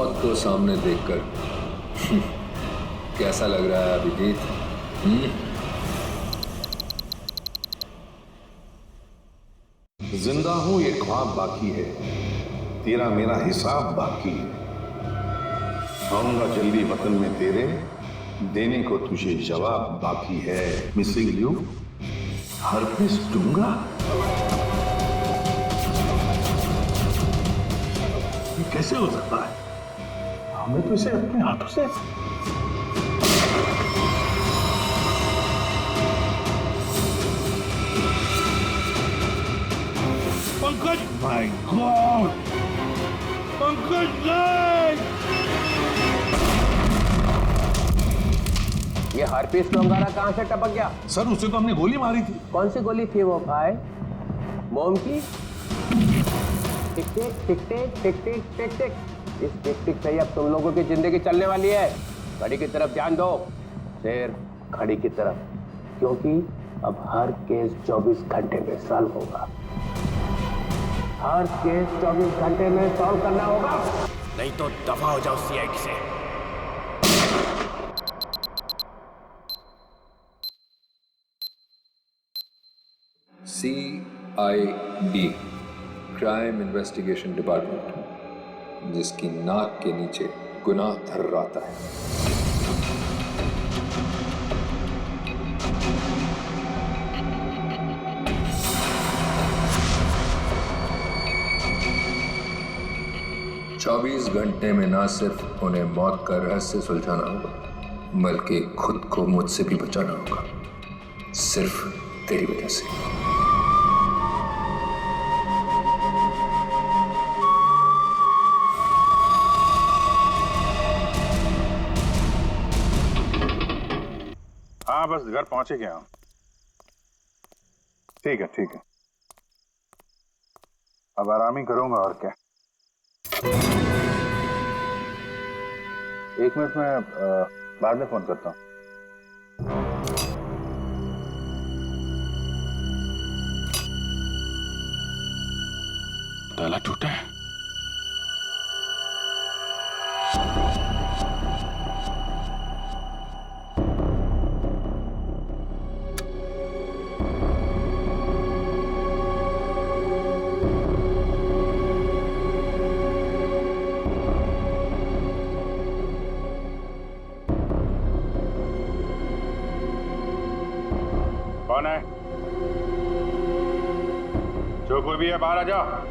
मौत को सामने देखकर कैसा लग रहा है अभिजीत? जिंदा हूं ये ख्वाब बाकी है, तेरा मेरा हिसाब बाकी है। आऊंगा जल्दी वतन में तेरे, देने को तुझे जवाब बाकी है। मिसिंग यू, हरगिज़ दूंगा। ये कैसे हो सकता है? हमें तो इसे अपने हाथों से पंकज, माय गॉड, पंकज नहीं! ये हार्पिस डोंगारा कहां से टपक गया? सर उसे तो हमने गोली मारी थी। कौन सी गोली थी वो भाई? मोम की? टिक टिक टिक टिक टिक टिक टिक टिक। इस टिक टिक से ही अब तुम लोगों की जिंदगी चलने वाली है। घड़ी की तरफ ध्यान दो, सिर्फ घड़ी की तरफ, क्योंकि अब हर केस 24 घंटे में सॉल्व होगा। हर केस 24 घंटे में सॉल्व करना होगा, नहीं तो दफा हो जाओ सीआईडी से। CID, क्राइम इन्वेस्टिगेशन डिपार्टमेंट, जिसकी नाक के नीचे गुनाह थर्राता है। चौबीस घंटे में ना सिर्फ उन्हें मौत का रहस्य सुलझाना होगा, बल्कि खुद को मुझसे भी बचाना होगा, सिर्फ तेरी वजह से। हाँ, बस घर पहुंचे गया हूं। ठीक है ठीक है, अब आराम ही करूंगा और क्या। एक मिनट में बाद में फोन करता हूं। ताला टूटा है। कौन है? जो कोई भी है बाहर आ जाओ।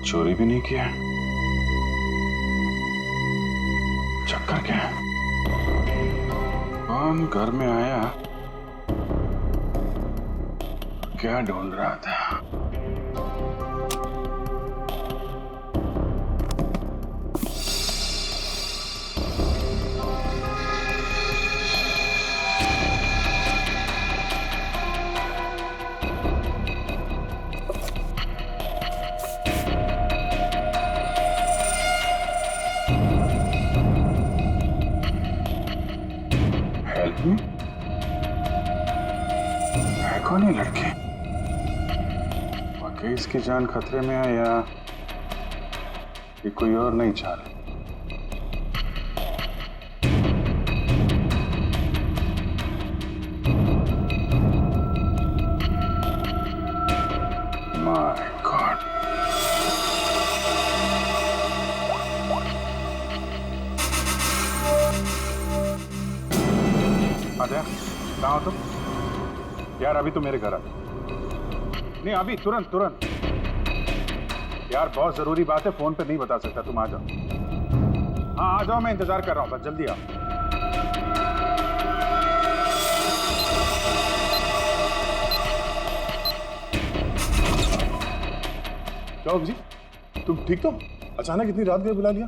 चोरी भी नहीं किया, चक्कर क्या है? कौन घर में आया, क्या ढूंढ रहा था? है कौन ये लड़के? वाकई इसकी जान खतरे में है या ये कोई और नहीं चाल? माय गॉड, आजा, कहाँ हो तुम? यार अभी तो मेरे घर आ। नहीं अभी तुरंत तुरंत यार, बहुत जरूरी बात है, फोन पे नहीं बता सकता। तुम आ जाओ। हाँ आ जाओ, मैं इंतजार कर रहा हूँ, बस जल्दी आओ। क्या जी, तुम ठीक तो? अचानक इतनी रात गए बुला लिया?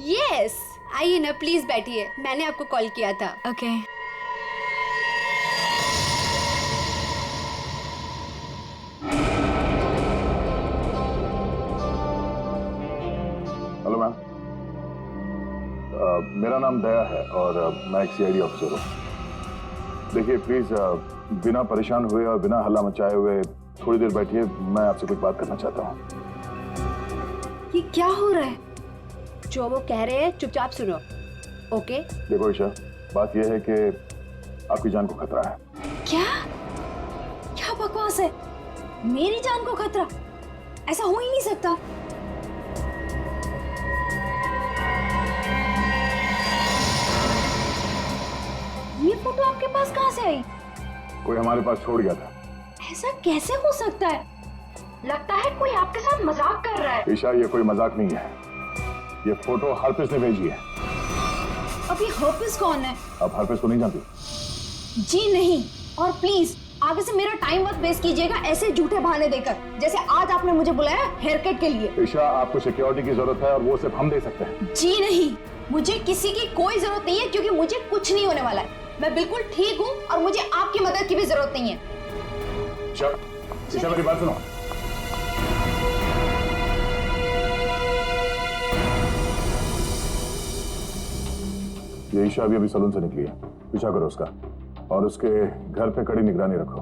यस, आइए ना प्लीज बैठिए, मैंने आपको कॉल किया था। ओके। हेलो मैम, मेरा नाम दया है और मैं एक सीआईडी ऑफिसर हूँ। देखिए प्लीज बिना परेशान हुए और बिना हल्ला मचाए हुए थोड़ी देर बैठिए, मैं आपसे कुछ बात करना चाहता हूँ। ये क्या हो रहा है? जो वो कह रहे हैं चुपचाप सुनो, ओके? देखो ईशा, बात यह है कि आपकी जान को खतरा है। क्या क्या बकवास है? मेरी जान को खतरा? ऐसा हो ही नहीं सकता। ये फोटो आपके पास कहाँ से आई? कोई हमारे पास छोड़ गया था। ऐसा कैसे हो सकता है? लगता है कोई आपके साथ मजाक कर रहा है। ईशा, ये कोई मजाक नहीं है, ये फोटो हरप्रीत ने भेजी है। अभी हरप्रीत कौन है? आप हरप्रीत को नहीं जानती? जी नहीं, और प्लीज आगे से मेरा टाइम मत वेस्ट कीजिएगा ऐसे झूठे बहाने देकर, जैसे आज आपने मुझे बुलाया हेयर कट के लिए। ईशा, आपको सिक्योरिटी की जरूरत है और वो सिर्फ हम दे सकते हैं। जी नहीं, मुझे किसी की कोई जरूरत नहीं है, क्योंकि मुझे कुछ नहीं होने वाला है। मैं बिल्कुल ठीक हूँ और मुझे आपकी मदद की भी जरूरत नहीं है। ईशा, मेरी बात सुनो। ये ईशा अभी सलून से निकली है, पीछा करो उसका और उसके घर पे कड़ी निगरानी रखो।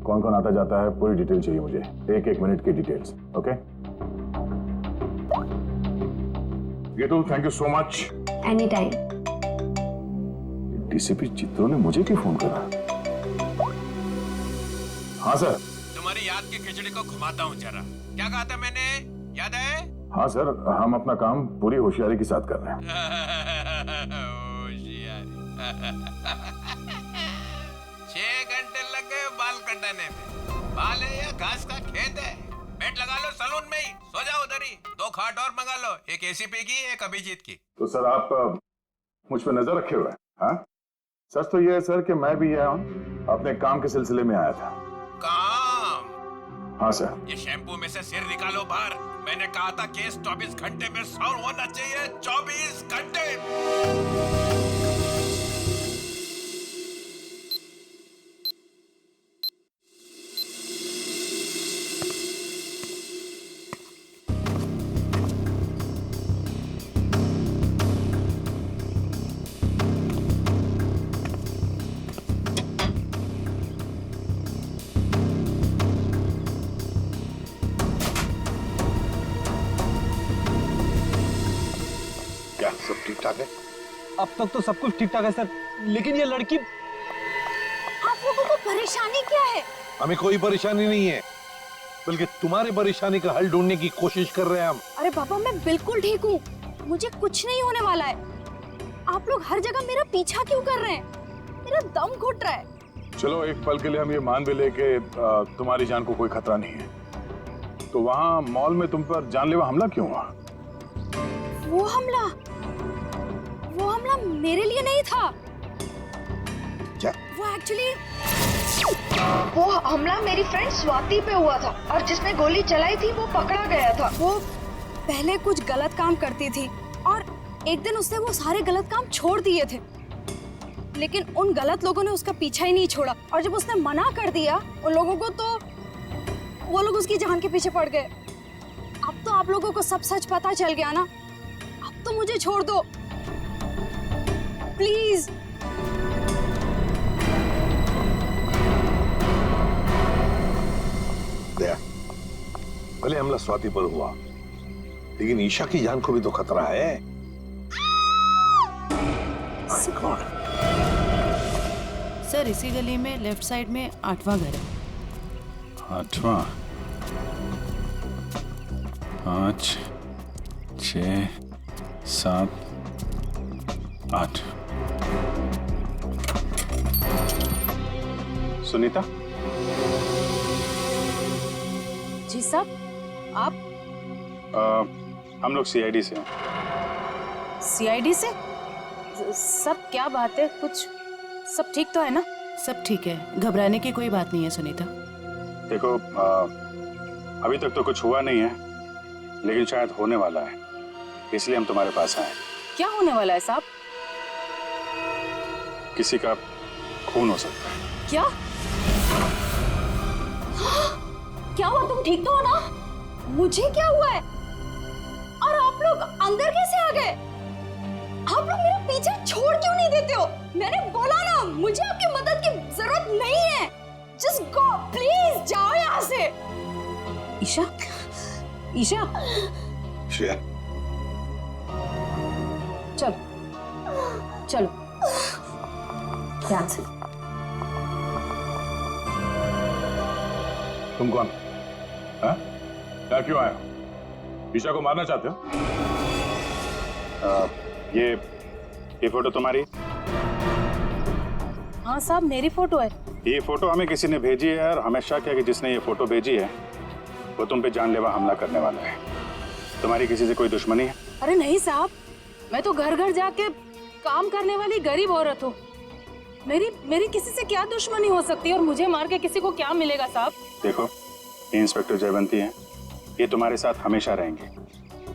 कौन कौन आता जाता है पूरी डिटेल चाहिए मुझे, एक मिनट की डिटेल्स। ओके गेटू, thank you so much. Any time. DCP चित्रों ने मुझे क्यों फोन करा? हाँ सर। तुम्हारी याद की खिचड़ी को घुमाता हूँ जरा। क्या कहा था मैंने, याद है? हाँ सर, हम अपना काम पूरी होशियारी के साथ कर रहे हैं। 6 घंटे लग गए बाल कटाने में। बाल है या घास का खेत है? बेड लगा लो सलून में ही, सो जाओ उधर ही। 2 खाट और मंगा लो, एक एसीपी की, एक अभिजीत की। तो सर आप मुझ पर नजर रखे हुए हैं? हाँ, सच तो ये है सर कि मैं भी यहाँ अपने काम के सिलसिले में आया था। काम? हाँ सर। ये शैम्पू में से सिर निकालो बाहर। मैंने कहा था केस 24 घंटे में सॉल्व होना चाहिए। 24 घंटे। सब ठीक ठाक है? अब तक तो सब कुछ ठीक ठाक है सर, लेकिन ये लड़की। आप लोगों को परेशानी क्या है? हमें कोई परेशानी नहीं है, बल्कि तुम्हारी परेशानी का हल ढूंढने की कोशिश कर रहे हैं हम। अरे पापा, मैं बिल्कुल ठीक हूँ, मुझे कुछ नहीं होने वाला है। आप लोग हर जगह मेरा पीछा क्यों कर रहे हैं? मेरा दम घुट रहा है। चलो एक पल के लिए हम ये मान भी ले कि तुम्हारी जान को कोई खतरा नहीं है, तो वहाँ मॉल में तुम पर जानलेवा हमला क्यों हुआ? वो हमला मेरे लिए नहीं था। क्या? वो हमला मेरी फ्रेंड स्वाति पे हुआ था, और जिसने गोली चलाई थी वो पकड़ा गया था। वो पहले कुछ गलत काम करती थी और एक दिन उसने वो सारे गलत काम छोड़ दिए थे, लेकिन उन गलत लोगों ने उसका पीछा ही नहीं छोड़ा, और जब उसने मना कर दिया उन लोगों को, तो वो लोग उसकी जान के पीछे पड़ गए। अब तो आप लोगों को सब सच पता चल गया ना, अब तो मुझे छोड़ दो प्लीज। दया, भले हमला स्वाति पर हुआ, लेकिन ईशा की जान को भी तो खतरा है। सर इसी गली में लेफ्ट साइड में 8वां घर है। 8वां? 5, 6, 7, 8। सुनीता? जी साहब, आप? हम लोग सीआईडी से हैं। सीआईडी से? सब क्या बात है, कुछ सब ठीक तो है ना? सब ठीक है, घबराने की कोई बात नहीं है सुनीता। देखो, अभी तक तो कुछ हुआ नहीं है, लेकिन शायद होने वाला है। इसलिए हम तुम्हारे पास आए। क्या होने वाला है साहब? किसी का खून हो सकता है। क्या क्या हुआ? तुम ठीक तो हो ना? मुझे क्या हुआ है? और आप लोग अंदर कैसे आ गए? आप लोग मेरे पीछे छोड़ क्यों नहीं देते हो? मैंने बोला ना, मुझे आपकी मदद की जरूरत नहीं है। जस्ट गो प्लीज, जाओ यहाँ से। ईशा, ईशा, श्रेया, चलो चलो ध्यान से। तुम कौन? हाँ? क्या क्यों आए हो? ईशा को मारना चाहते हो? ये फोटो तुम्हारी? हाँ साहब, मेरी फोटो है। ये फोटो हमें किसी ने भेजी है और हमें शक है कि जिसने ये फोटो भेजी है वो तुम पे जानलेवा हमला करने वाला है। तुम्हारी किसी से कोई दुश्मनी है? अरे नहीं साहब, मैं तो घर घर जाके काम करने वाली गरीब औरत हूँ। मेरी किसी से क्या दुश्मनी हो सकती है, और मुझे मार के किसी को क्या मिलेगा साहब? देखो, ये इंस्पेक्टर जयवंती हैं, ये तुम्हारे साथ हमेशा रहेंगे,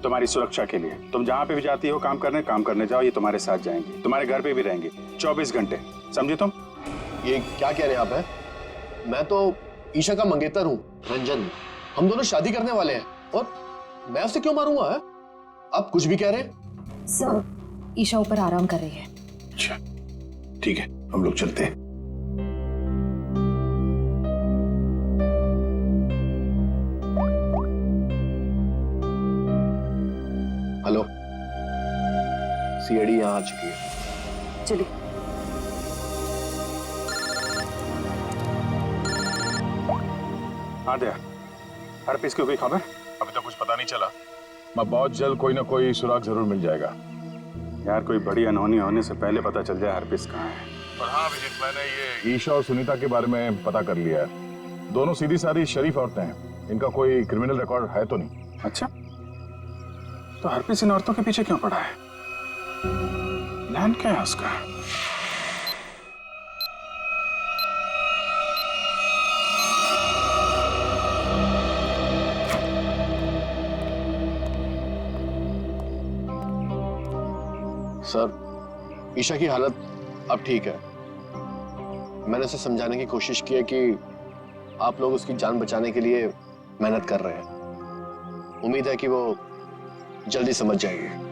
तुम्हारी सुरक्षा के लिए। तुम जहाँ पे भी जाती हो काम करने जाओ, ये तुम्हारे साथ जाएंगे, तुम्हारे घर पे भी रहेंगे 24 घंटे, समझे तुम? ये क्या कह रहे हैं आप? मैं तो ईशा का मंगेतर हूँ, रंजन। हम दोनों शादी करने वाले हैं, और मैं उसे क्यों मारूंगा? है? आप कुछ भी कह रहे हैं? सर, ईशा ऊपर आराम कर रही है। अच्छा ठीक है, हम लोग चलते हैं। हेलो, सीआईडी यहाँ आ चुकी है। चलिए। हाँ दया, हर पीस की कोई खबर? अभी तक कुछ पता नहीं चला, मैं बहुत जल्द कोई ना कोई सुराग जरूर मिल जाएगा। यार कोई बड़ी अनहोनी होने से पहले पता चल जाए हर पीस कहाँ है। और हाँ अभिजीत, मैंने ये ईशा और सुनीता के बारे में पता कर लिया है। दोनों सीधी सादी शरीफ औरतें हैं, इनका कोई क्रिमिनल रिकॉर्ड है तो नहीं। अच्छा, तो हर पीस इन औरतों के पीछे क्यों पड़ा है? प्लान क्या है उसका? सर, ईशा की हालत अब ठीक है। मैंने उसे समझाने की कोशिश की है कि आप लोग उसकी जान बचाने के लिए मेहनत कर रहे हैं। उम्मीद है कि वो जल्दी समझ जाएगी।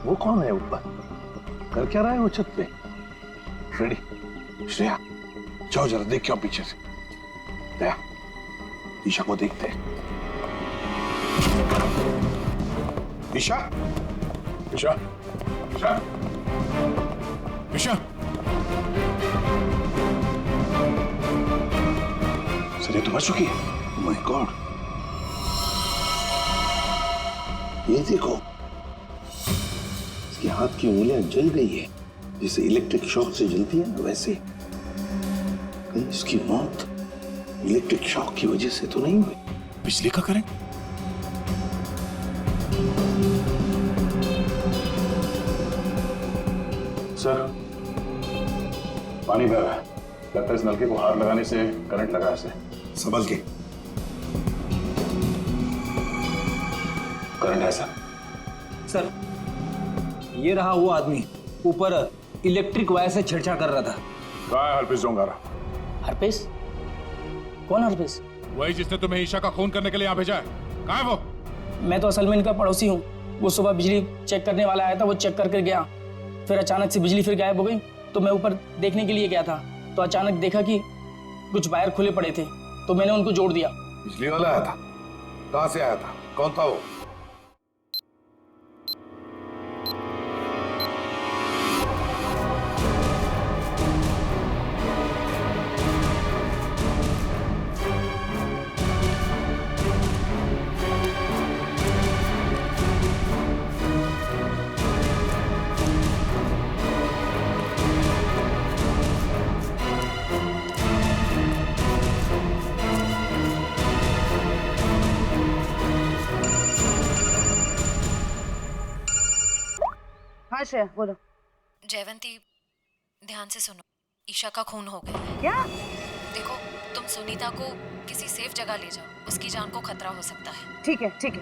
वो कौन है ऊपर? कर क्या रहा है वो छत पे? फ्रेडी, श्रेया, जाओ जरा देख क्या पीछे से। दया, ईशा को देखते हैं। ईशा, ईशा, ईशा, ईशा। सर तो मर चुकी है। ओह माय गॉड, ये देखो, इसके हाथ की उंगलियां जल गई है, जैसे इलेक्ट्रिक शॉक से जलती है ना, वैसे। कहीं इसकी मौत इलेक्ट्रिक शॉक की वजह से तो नहीं हुई? बिजली का करंट? सर, पानी बह रहा है, लगता है इस नलके को हाथ लगाने से करंट लगा इसे। संभल के। करंट है सर। सर, ये रहा वो आदमी ऊपर इलेक्ट्रिक वायर से छेड़छाड़ कर रहा था। कहाँ है हरपीस डोंगारा? हरपेश? कौन हरपेश? वही जिसने तुम्हें ईशा का खून करने के लिए यहाँ भेजा है। कहाँ है वो? मैं तो असल में इनका पड़ोसी हूँ। वो सुबह बिजली चेक करने वाला आया था, वो चेक करके गया, फिर अचानक से बिजली फिर गायब हो गई। तो मैं ऊपर देखने के लिए गया था, तो अचानक देखा कि कुछ वायर खुले पड़े थे, तो मैंने उनको जोड़ दिया। बिजली वाला आया था? कहाँ से आया था? कौन था वो? हाँ श्रेया बोलो। जयवंती, ध्यान से सुनो, ईशा का खून हो गया है। क्या? देखो, तुम सुनीता को किसी सेफ जगह ले जाओ, उसकी जान को खतरा हो सकता है। ठीक है ठीक है।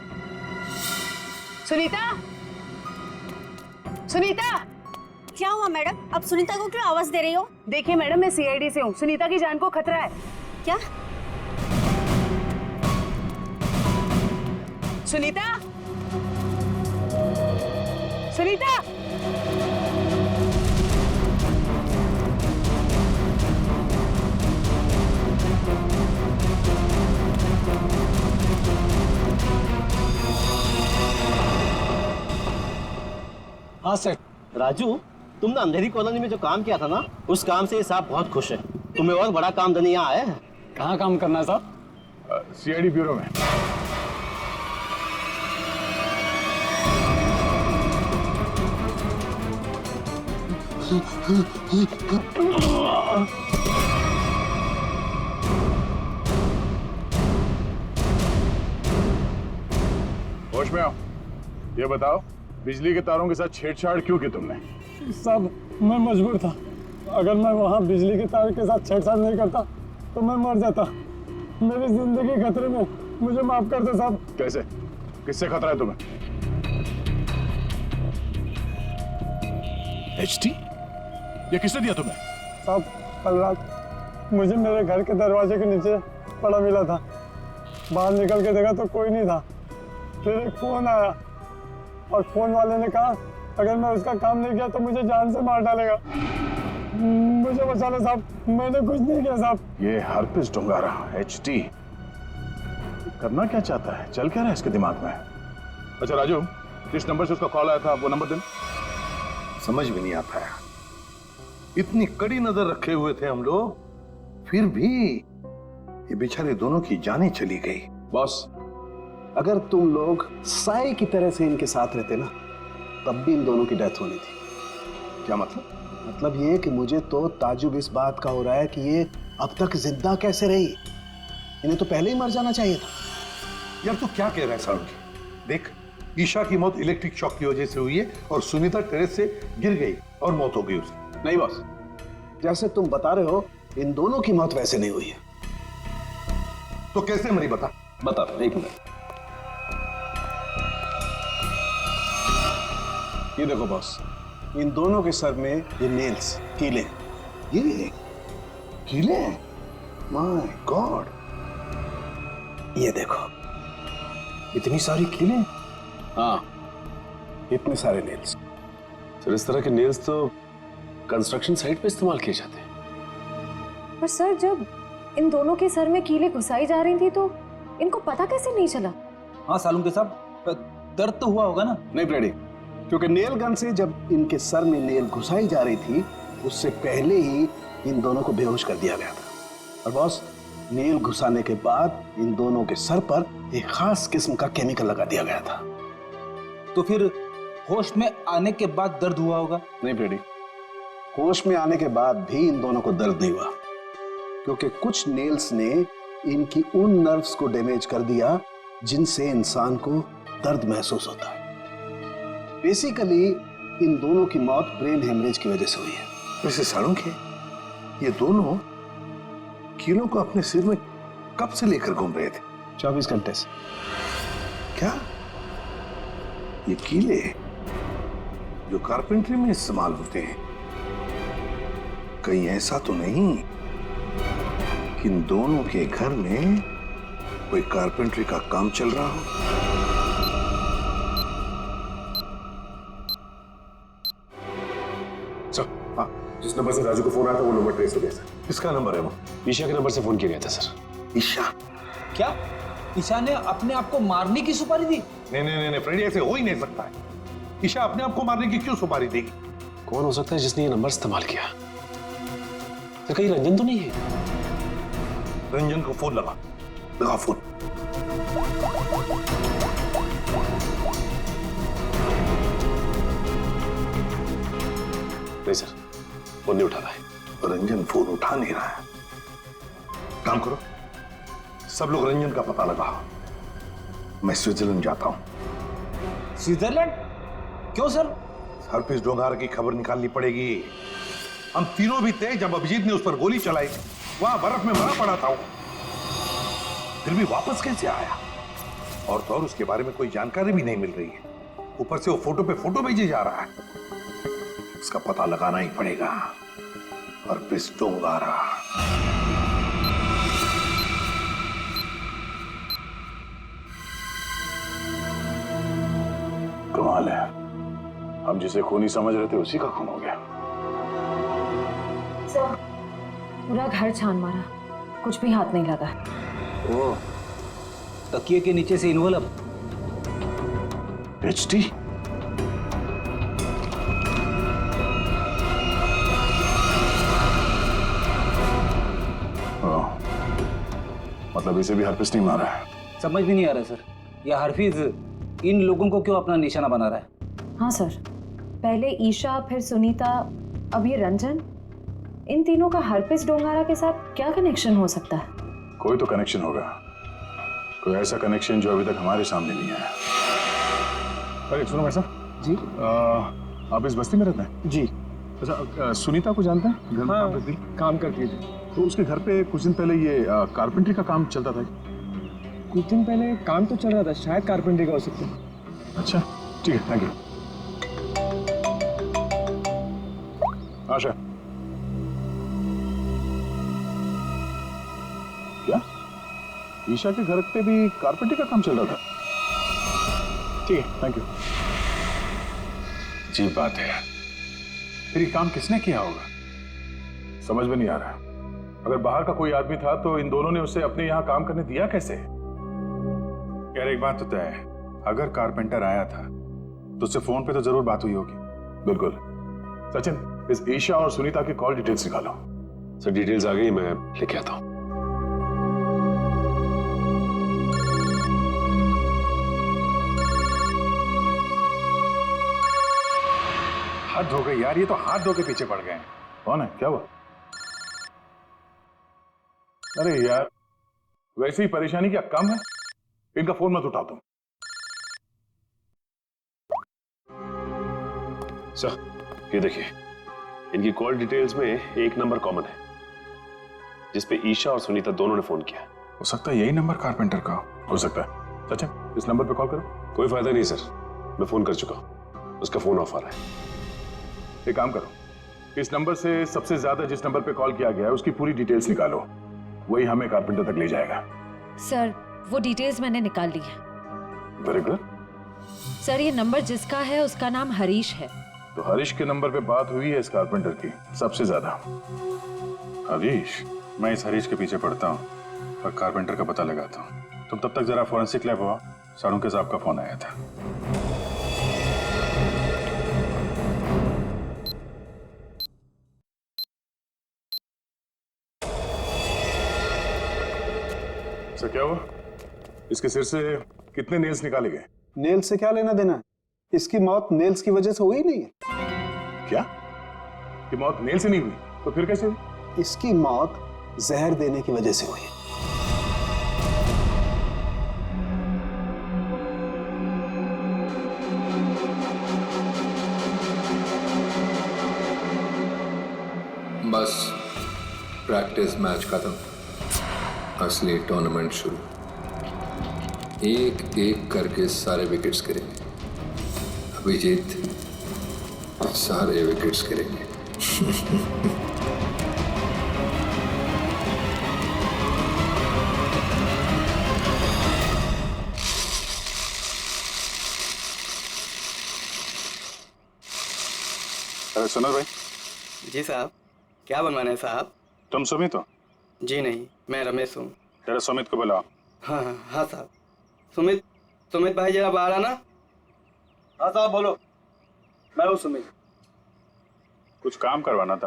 सुनीता, सुनीता। क्या हुआ मैडम? अब सुनीता को क्यों आवाज दे रही हो? देखिए मैडम, मैं सीआईडी से हूँ, सुनीता की जान को खतरा है। क्या? सुनीता, सुनीता। हाँ सर। राजू, तुमने अंधेरी कॉलोनी में जो काम किया था ना, उस काम से ये साहब बहुत खुश है। तुम्हें और बड़ा काम देने यहाँ आए हैं। कहाँ काम करना है साहब? सीआईडी ब्यूरो में। होश में आओ। ये बताओ, बिजली के तारों के साथ छेड़छाड़ क्यों की तुमने? साहब, मैं मजबूर था। अगर मैं वहाँ बिजली के तार के साथ छेड़छाड़ नहीं करता तो मैं मर जाता। मेरी जिंदगी खतरे में, मुझे माफ कर दो साहब। कैसे? किससे खतरा है तुम्हें? एचटी? ये किसने दिया तुम्हें? साहब, कल रात मुझे मेरे घर के दरवाजे के नीचे पड़ा मिला था। बाहर निकल के देखा तो कोई नहीं था। फिर एक फोन आया और फोन वाले ने कहा अगर मैं उसका काम नहीं किया तो मुझे जान से मार डालेगा। मुझे बचा लो साहब, मैंने कुछ नहीं किया साहब। ये हरपिस डुंगारा एचटी करना क्या चाहता है? चल क्या रहा है इसके दिमाग में? अच्छा राजू, जिस नंबर से उसका कॉल आया था वो नंबर देना। समझ में नहीं आता है, इतनी कड़ी नजर रखे हुए थे हम लोग, फिर भी ये बेचारे दोनों की जानें चली गई। बॉस, अगर तुम लोग साए की तरह से इनके साथ रहते ना, तब भी इन दोनों की डेथ होनी थी। क्या मतलब? मतलब ये कि मुझे तो ताजुब इस बात का हो रहा है कि ये अब तक जिंदा कैसे रही। इन्हें तो पहले ही मर जाना चाहिए था। यार तू क्या कह रहा है सारुण? देख, ईशा की मौत इलेक्ट्रिक शॉक की वजह से हुई है और सुनीता टेरेस से गिर गई और मौत हो गई उसकी। नहीं बॉस, जैसे तुम बता रहे हो इन दोनों की मौत वैसे नहीं हुई है। तो कैसे मरी बता? बता, एक मिनट। ये देखो बॉस, इन दोनों के सर में ये नेल्स, कीले। ये कीले? माय गॉड, ये देखो, इतनी सारी कीले? हाँ, इतने सारे नेल्स। सर, इस तरह के नेल्स तो कंस्ट्रक्शन साइट पे इस्तेमाल किए जाते हैं। पर सर, जब इन दोनों के सर में कीले घुसाई जा रही थी तो इनको पता कैसे नहीं चला? हाँ सालुंके साहब, दर्द तो हुआ होगा ना? नहीं ब्रेडी, क्योंकि नेल गन से जब इनके सर में नेल घुसाई जा रही थी उससे पहले ही इन दोनों को बेहोश कर दिया गया था। और बॉस, नेल घुसाने के बाद इन दोनों के सर पर एक खास किस्म का केमिकल लगा दिया गया था। तो फिर होश में आने के बाद दर्द हुआ होगा? नहीं ब्रेडी, होश में आने के बाद भी इन दोनों को दर्द नहीं हुआ, क्योंकि कुछ नेल्स ने इनकी उन नर्व्स को डैमेज कर दिया जिनसे इंसान को दर्द महसूस होता है। बेसिकली इन दोनों की मौत ब्रेन हेमरेज की वजह से हुई है। वैसे सारुण के ये दोनों कीलों को अपने सिर में कब से लेकर घूम रहे थे? 24 घंटे से। क्या ये कीले जो कारपेंट्री में इस्तेमाल होते हैं, कहीं ऐसा तो नहीं कि इन दोनों के घर में कोई कारपेंट्री का काम चल रहा हो? हाँ, जिस नंबर से राजू को फोन आया था वो नंबर ट्रेस हो गया सर। किसका नंबर है वो? ईशा के नंबर से फोन किया गया था सर। ईशा? क्या ईशा ने अपने आप को मारने की सुपारी दी? नहीं फ्रेडी, ऐसे हो ही नहीं सकता है। ईशा अपने आप को मारने की क्यों सुपारी देगी? कौन हो सकता है जिसने ये नंबर इस्तेमाल किया? तो कहीं रंजन तो नहीं है? रंजन को फोन लगा फोन। नहीं सर, फोन नहीं उठा रहा है। रंजन फोन उठा नहीं रहा है। काम करो, सब लोग रंजन का पता लगाओ। मैं स्विट्जरलैंड जाता हूं। स्विट्जरलैंड? क्यों सर? हरप्रीत डोंगार की खबर निकालनी पड़ेगी। हम तीनों भी थे जब अभिजीत ने उस पर गोली चलाई, वहां बर्फ में मरा पड़ा था वो। फिर भी वापस कैसे आया? और तो और उसके बारे में कोई जानकारी भी नहीं मिल रही है। ऊपर से वो फोटो पे फोटो भेजे जा रहा है। इसका पता लगाना ही पड़ेगा। हरप्रीत डोंगारा। कमाल है, हम जिसे खूनी समझ रहे थे उसी का खून हो गया। सर, पूरा घर छान मारा, कुछ भी हाथ नहीं लगा। ओ, तकिए के नीचे से इन्वॉल्व। एचटी? मतलब इसे भी हरप्रीत नहीं मारा है? समझ भी नहीं आ रहा सर, यह हरफीज इन लोगों को क्यों अपना निशाना बना रहा है? हाँ सर, पहले ईशा, फिर सुनीता, अब ये रंजन। इन तीनों का हरप्रीत डोंगारा के साथ क्या कनेक्शन हो सकता है? कोई तो कनेक्शन होगा, कोई ऐसा कनेक्शन जो अभी तक हमारे सामने नहीं आया। अरे सुनो भाई साहब जी, आप इस बस्ती में रहते हैं? जी। अच्छा, सुनीता को जानते हैं? घर में हाँ, काम करती? काम करती है। तो उसके घर पे कुछ दिन पहले ये कारपेंटरी का काम चलता था। कुछ दिन पहले काम तो चल रहा था, शायद कारपेंटरी का हो सकता है। अच्छा ठीक है, थैंक यू। आशा, क्या ईशा के घर पे भी कारपेंटरी का काम चल रहा था? ठीक है, थैंक यू। अजीब बात है, फिर ये काम किसने किया होगा? समझ में नहीं आ रहा। अगर बाहर का कोई आदमी था तो इन दोनों ने उसे अपने यहाँ काम करने दिया कैसे? यार एक बात तो तय है, अगर कारपेंटर आया था तो उससे फोन पे तो जरूर बात हुई होगी। बिल्कुल। सचिन, इस ईशा और सुनीता की कॉल डिटेल्स निकालो। सर डिटेल्स आ गई, मैं लेके आता हूँ। हद हो गई यार, ये तो हाथ धो के पीछे पड़ गए हैं। कौन है, क्या हुआ? अरे यार, वैसे ही परेशानी क्या कम है? इनका फोन मत उठा तुम। सर ये देखिए, इनकी कॉल डिटेल्स में एक नंबर कॉमन है जिसपे ईशा और सुनीता दोनों ने फोन किया। हो सकता है यही नंबर कारपेंटर का हो सकता है। सचिन, इस नंबर पे कॉल करो। कोई फायदा नहीं सर, मैं फोन कर चुका हूं, उसका फोन ऑफ आ रहा है। एक काम करो, इस नंबर से सबसे ज्यादा जिस नंबर पे कॉल किया गया है उसकी पूरी डिटेल्स निकालो, वही हमें कारपेंटर तक ले जाएगा। सर, वो डिटेल्स मैंने निकाल ली है। Very good. सर, ये नंबर जिसका है उसका नाम हरीश है। तो हरीश के नंबर पे बात हुई है इस कारपेंटर की सबसे ज्यादा। हरीश? मैं इस हरीश के पीछे पड़ता हूँ और कारपेंटर का पता लगाता हूँ। तुम तब तक जरा फॉरेंसिक लैब हुआ, साड़ू साहब का फोन आया था। सर क्या हुआ? इसके सिर से कितने नेल्स निकाले गए? नेल से क्या लेना देना है? इसकी मौत नेल्स की वजह से हुई नहीं है। क्या? कि मौत नेल से नहीं हुई तो फिर कैसे हुई? इसकी मौत जहर देने की वजह से हुई है। बस प्रैक्टिस मैच खत्म, असली टूर्नामेंट शुरू। एक एक करके सारे विकेट्स गिरेंगे। अभिजीत सारे विकेट्स गिरेंगे। अरे सुनो भाई। जी साहब, क्या बनवाना है साहब? तुम सुमित हो? जी नहीं, मैं रमेश हूँ। जरा सुमित को बुलाओ। हाँ हाँ हाँ साहब। सुमित, सुमित भाई जरा बाहर आना। हाँ साहब बोलो। मैं हूँ सुमित। कुछ काम करवाना था।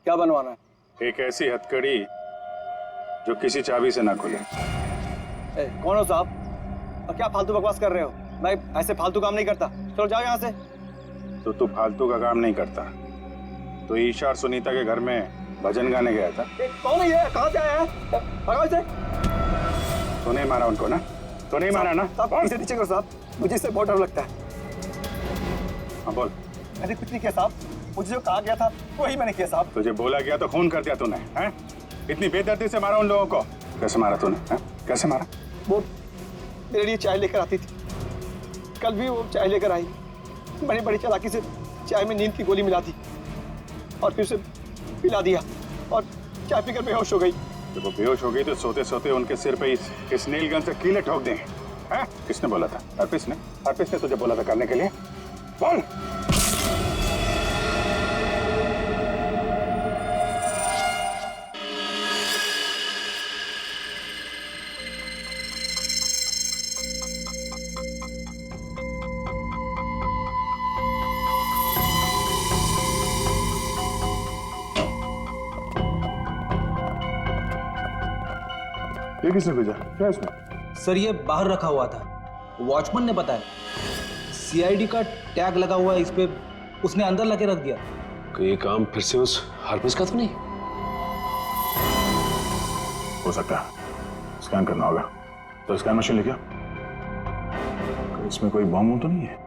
क्या बनवाना है? एक ऐसी हथकड़ी जो किसी चाबी से ना खुले। कौन हो साहब और क्या फालतू बकवास कर रहे हो? मैं ऐसे फालतू काम नहीं करता, चलो जाओ यहाँ से। तो तू फालतू का काम नहीं करता तो ईशा और सुनीता के घर में भजन गाने गया था। कौन है ये? कहाँ से आया है? भगाओ इसे। तो नहीं मारा उनको ना? तो नहीं मारा ना? साहब इसे नीचे करो साहब, मुझे इससे बहुत डर लगता है। हाँ बोल। मैंने कुछ नहीं किया साहब, मुझे जो कहा गया था वही मैंने किया साहब। तुझे बोला गया तो खून कर दिया तूने, हैं? इतनी बेदर्दी से मारा उन लोगों को? कैसे मारा तूने, हैं? कैसे मारा? वो मेरे लिए चाय लेकर आती थी, कल भी वो चाय लेकर आई। मैंने बड़ी चालाकी से चाय में नींद की गोली मिला दी और फिर उसे पिला दिया और चाय पीकर बेहोश हो गई। जब वो बेहोश हो गई तो सोते सोते उनके सिर पे इस नील गन से कीले ठोक दें, हैं? किसने बोला था? हरप्रीत ने? हरप्रीत ने तुझे बोला था करने के लिए? बोल। ये किसने भेजा? क्या इसमें? सर ये बाहर रखा हुआ था, वॉचमैन ने बताया। सीआईडी का टैग लगा हुआ है इस पे, उसने अंदर लाके रख दिया। ये काम फिर से उस हरप्रीत का तो नहीं? हो सकता है, स्कैन करना होगा। तो स्कैन मशीन लेके आओ। इसमें कोई बम तो नहीं है?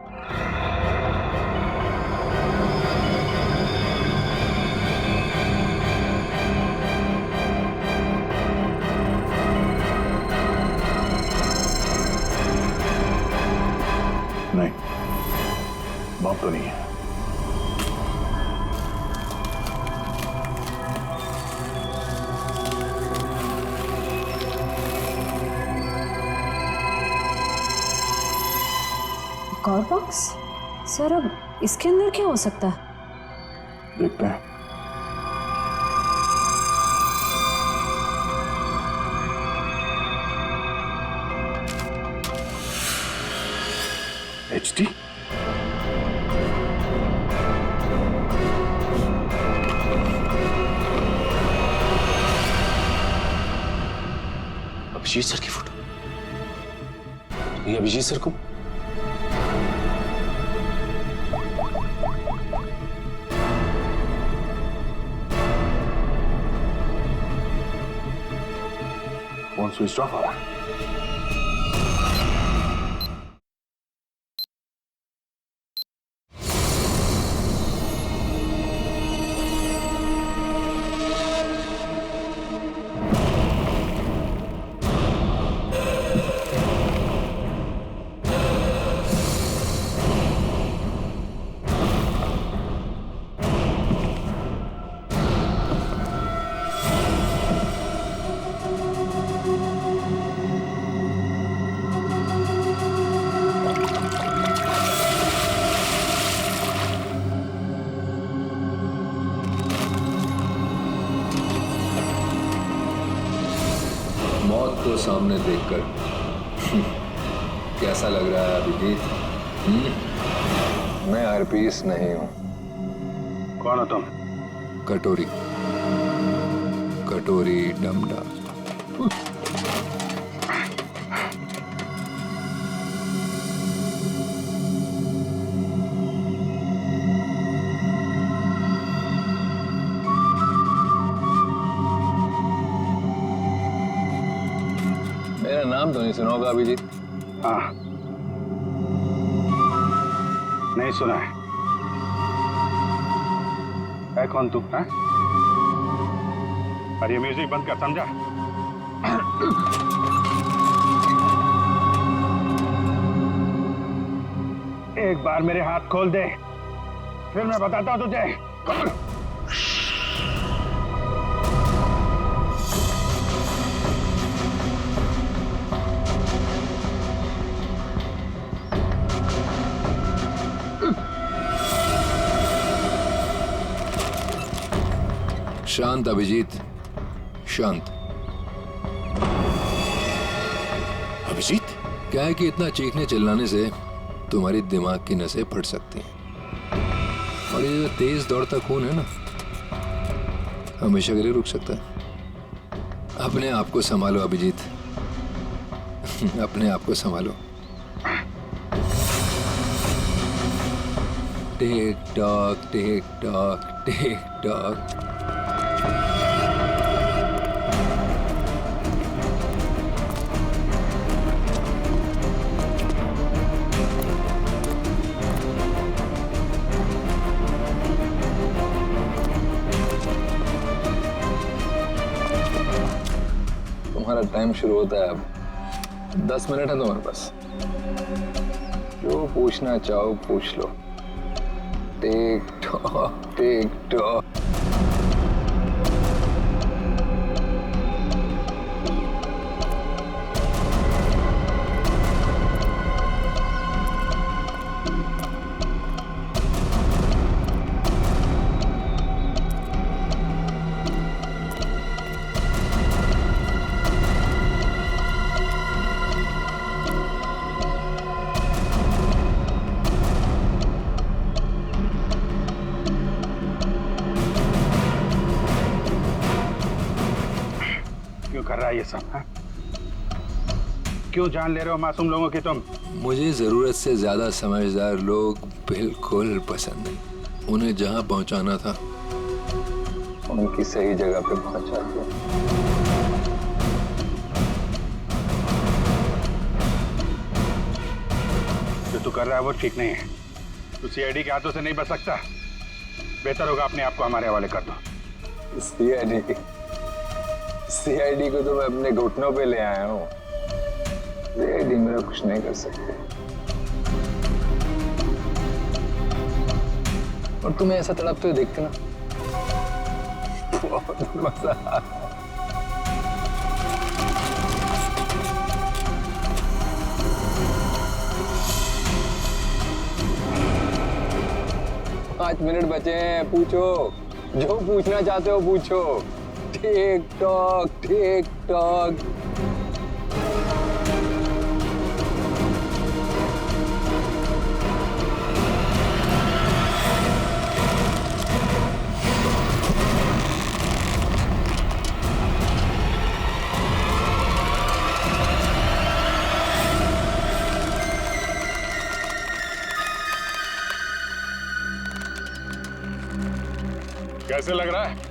नहीं, बम तो नहीं है। एक और बॉक्स? सर अब इसके अंदर क्या हो सकता है? देखते हैं। HD? अभिजीत सर की फोटो? ये अभिजीत सर को फोन स्विच ऑफ आ रहा है। मौत को सामने देखकर कैसा लग रहा है अभिजीत? मैं हरपीस नहीं हूं। कौन हो तुम? कटोरी, कटोरी डमडा। मेरा नाम तो नहीं सुना होगा अभिजीत? हाँ, नहीं सुना है। कौन तू? हाँ? अरे म्यूजिक बंद कर, समझा? एक बार मेरे हाथ खोल दे, फिर मैं बताता हूं तुझे। शांत अभिजीत, शांत। अभिजीत? क्या है कि इतना चीखने चिल्लाने से तुम्हारी दिमाग की नसें फट सकती हैं, और ये तेज दौड़ता खून है ना, हमेशा के लिए रुक सकता है। अपने आप को संभालो अभिजीत, अपने आप को संभालो। Tick tock, TikTok, tick tock. तुम्हारा टाइम शुरू होता है अब। 10 मिनट है तुम्हारे पास, जो पूछना चाहो पूछ लो। Tick tock tick tock. कर रहा है ये सब? हाँ? क्यों जान ले रहे हो मासूम लोगों की तुम? मुझे जरूरत से ज्यादा समझदार लोग बिल्कुल पसंद नहीं। उन्हें जहां पहुंचाना था उनकी सही जगह पे पहुंचा दिया। जो तू कर रहा है वो ठीक नहीं है। तू सीआईडी के हाथों से नहीं बच सकता। बेहतर होगा अपने आप को हमारे हवाले कर दो। सीआईडी को तो मैं अपने घुटनों पे ले आया हूँ। सीआईडी मेरा कुछ नहीं कर सकते। और तुम्हें ऐसा तड़पते हुए देखते ना बहुत मजा आता है। 5 मिनट बचे हैं, पूछो जो पूछना चाहते हो पूछो। Tick tock tick tock. कैसे लग रहा है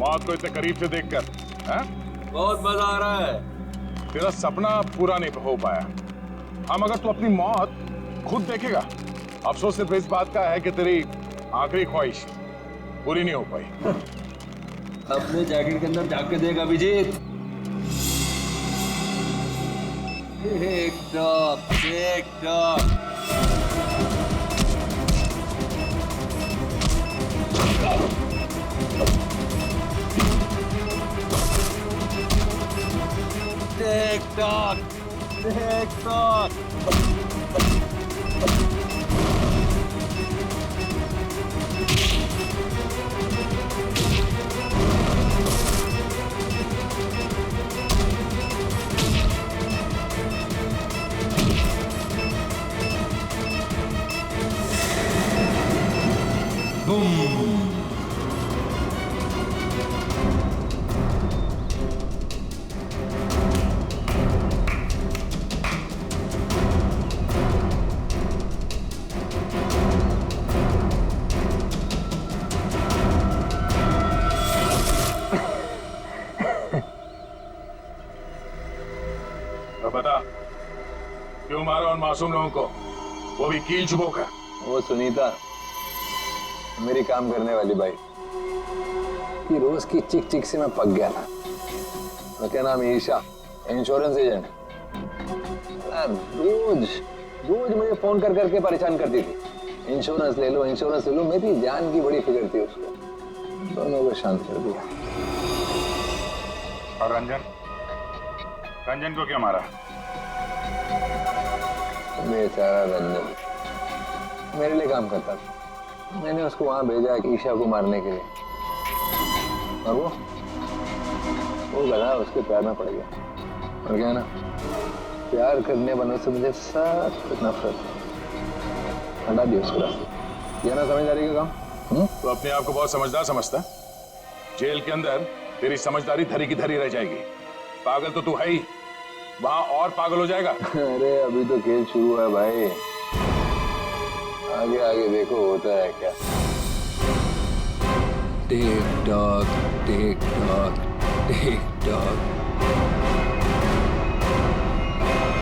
मौत को इतने करीब से देखकर? बहुत मजा आ रहा है। तेरा सपना पूरा नहीं हो पाया। हम अगर तू अपनी मौत खुद देखेगा, अफसोस सिर्फ इस बात का है कि तेरी आखिरी ख्वाहिश पूरी नहीं हो पाई। अपने जैकेट के अंदर झांक के देख Abhijeet. TikTok TikTok. TikTok, TikTok. Boom. बता क्यों मारा उन मासूम लोगों को, वो भी कील चुबो कर? वो सुनीता मेरी काम करने वाली बाई कि रोज की चिक चिक से मैं पक गया था। तो क्या नाम है? Isha, insurance agent. रोज रोज मुझे फोन कर करके परेशान करती थी। इंश्योरेंस ले लो इंश्योरेंस ले लो। मेरी जान की बड़ी फिक्र थी उसको। दोनों को शांत कर दिया। और रंजन? रंजन को क्यों मारा? बेचारा रंजन मेरे लिए काम करता था। मैंने उसको वहां भेजा ईशा को मारने के लिए, और वो गधा उसके पैर में पड़ गया। और क्या ना, प्यार करने वालों से मुझे सख्त नफरत है। हटा दिया उसको रास्ते। ये ना समझदारी का काम। तो अपने आप को बहुत समझदार समझता है। जेल के अंदर तेरी समझदारी धरी की धरी रह जाएगी। पागल तो तू है ही, वहां और पागल हो जाएगा। अरे अभी तो खेल शुरू है भाई, आगे आगे देखो होता है क्या। Tick tock TikTok tick tock.